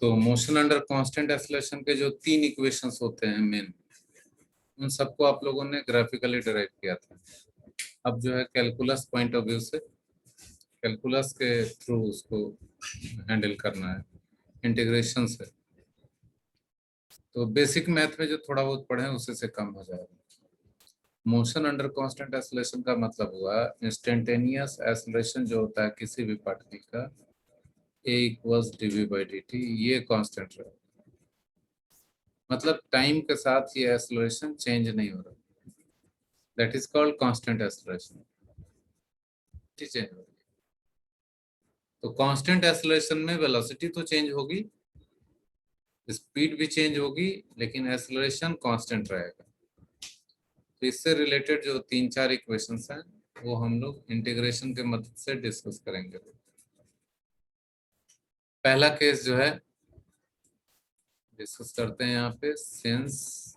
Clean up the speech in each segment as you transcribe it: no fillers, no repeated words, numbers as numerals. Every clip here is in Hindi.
तो मोशन अंडर कांस्टेंट एक्सेलरेशन के जो 3 इक्वेशंस होते हैं मेन, उन सबको आप लोगों ने ग्राफिकली डिराइव किया था। अब जो है कैलकुलस पॉइंट ऑफ व्यू से, कैलकुलस के थ्रू उसको हैंडल करना है इंटीग्रेशन से। तो बेसिक मैथ में जो थोड़ा बहुत पढ़े हैं उसी से कम हो जाएगा। मोशन अंडर कांस्टेंट एक्सेलरेशन का मतलब हुआ इंस्टेंटेनियस एक्सेलरेशन जो होता है किसी भी पार्टिकल का, a इक्वल्स dv/dt, ये कांस्टेंट रहे, मतलब टाइम के साथ ये एक्सेलरेशन चेंज नहीं हो रहा, that is called constant acceleration. ठीक है, तो कांस्टेंट एक्सेलरेशन में वेलोसिटी तो चेंज होगी, स्पीड भी चेंज होगी, लेकिन एक्सेलरेशन कांस्टेंट रहेगा। तो इससे रिलेटेड जो 3-4 इक्वेशंस हैं वो हम लोग इंटीग्रेशन के मदद से डिस्कस करेंगे। पहला केस जो है डिस्कस करते हैं यहाँ पे, सिंस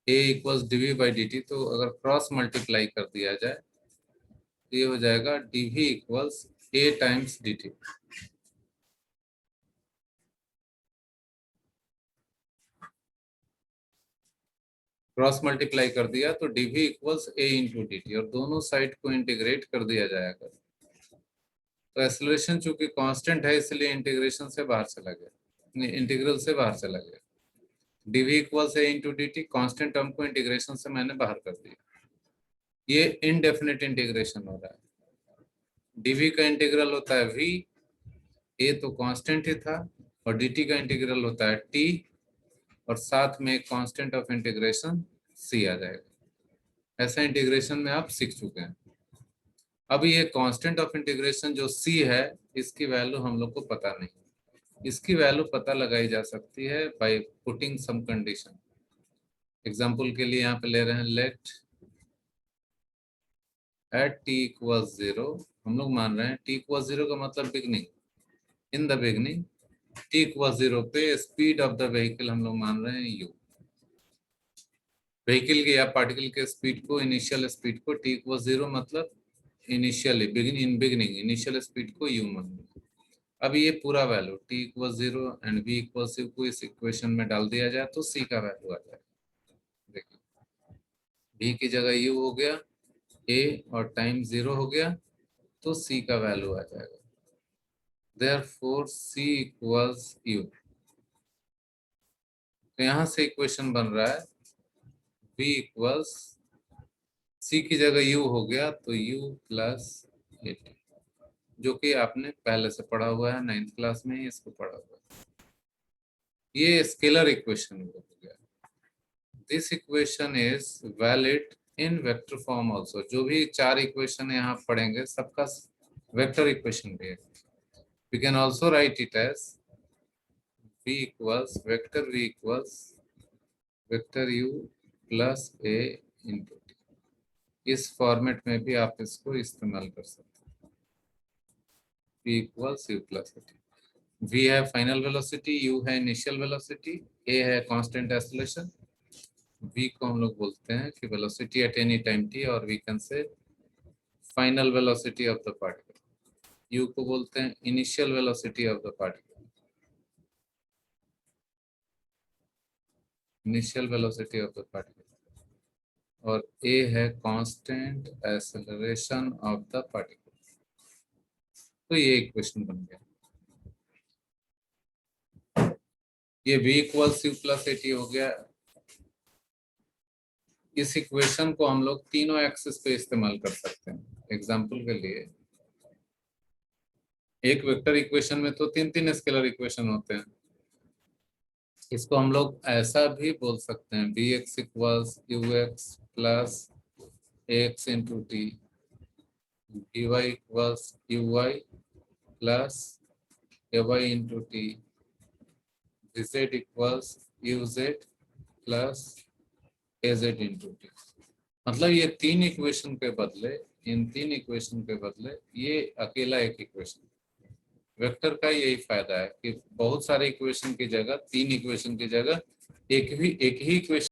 a इक्वल्स dv/dt, तो अगर क्रॉस मल्टीप्लाई कर दिया जाए तो ये हो जाएगा dv equals a times dt। Cross multiply कर दिया तो dv equals a into dt, और दोनों साइड को इंटीग्रेट कर दिया जाएगा। तो एक्सेलरेशन चूंकि कांस्टेंट है इसलिए इंटीग्रेशन से बाहर चला गया, इंटीग्रल से बाहर चला गया। dv equals a into dt, constant term को इंटीग्रेशन से मैंने बाहर कर दिया। ये इनडेफिनेट इंटीग्रेशन हो रहा है। dv का इंटीग्रल होता है v, a तो कांस्टेंट ही था, और dt का इंटीग्रल होता है t, और साथ में कांस्टेंट ऑफ इंटीग्रेशन c आ जाएगा। ऐसा इंटीग्रेशन में आप सीख चुके हैं। अब ये कांस्टेंट ऑफ इंटीग्रेशन जो c है, इसकी वैल्यू हम लोग को पता नहीं। इसकी वैल्यू पता लगाई जा सकती है by putting some condition. Example के लिए यहाँ पे ले रहे हैं, लेट एट t इक्वल्स 0, हम लोग मान रहे हैं t इक्वल्स 0 का मतलब beginning, in the beginning t equals 0 पे स्पीड ऑफ द व्हीकल हम लोग मान रहे हैं u। व्हीकल के या पार्टिकल के स्पीड को, इनिशियल स्पीड को t इक्वल्स 0 मतलब इनिशियली बिगनिंग इनिशियल स्पीड को u मान रहे हैं। अब ये पूरा value t equals 0 and v equals u को इस इक्वेशन में डाल दिया जाए तो c का वैल्यू आ जाएगा। देखिए v की जगह u हो गया, a और टाइम 0 हो गया, तो c का वैल्यू आ जाएगा। Therefore c equals u। तो यहां से इक्वेशन बन रहा है v इक्वल्स, c की जगह u हो गया तो u प्लस 80, जो कि आपने पहले से पढ़ा हुआ है, 9th क्लास में ही इसको पढ़ा हुआ है। ये स्केलर इक्वेशन हो गया। This equation is valid in vector form also. जो भी 4 इक्वेशन यहाँ पढ़ेंगे सबका वेक्टर इक्वेशन भी है। We can also write it as v equals vector v equals vector u plus a into t। इस फॉर्मेट में भी आप इसको इस्तेमाल कर सकते हैं। v equals u plus a t। v है फाइनल वेलोसिटी, u है इनिशियल वेलोसिटी, a है कांस्टेंट एक्सेलरेशन। v को हम लोग बोलते हैं कि velocity at any time t, और we can say final velocity of the particle. u को बोलते हैं initial velocity of the particle, initial velocity of the particle, और a है constant acceleration of the particle. तो ये इक्वेशन बन गया। ये v equals u plus A T हो गया। इस इक्वेशन को हम लोग तीनों एक्सिस पे इस्तेमाल कर सकते हैं। एग्जांपल के लिए एक वेक्टर इक्वेशन में तो 3-3 स्केलर इक्वेशन होते हैं। इसको हम लोग ऐसा भी बोल सकते हैं, bx equals ux plus ax into T, dy equals uy plus ay into T, dz equals uz plus az into T. मतलब ये 3 इक्वेशन के बदले, इन 3 इक्वेशन के बदले ये अकेला एक इक्वेशन। वेक्टर का यही फायदा है कि बहुत सारे इक्वेशन की जगह, 3 इक्वेशन की जगह एक ही इक्वेशन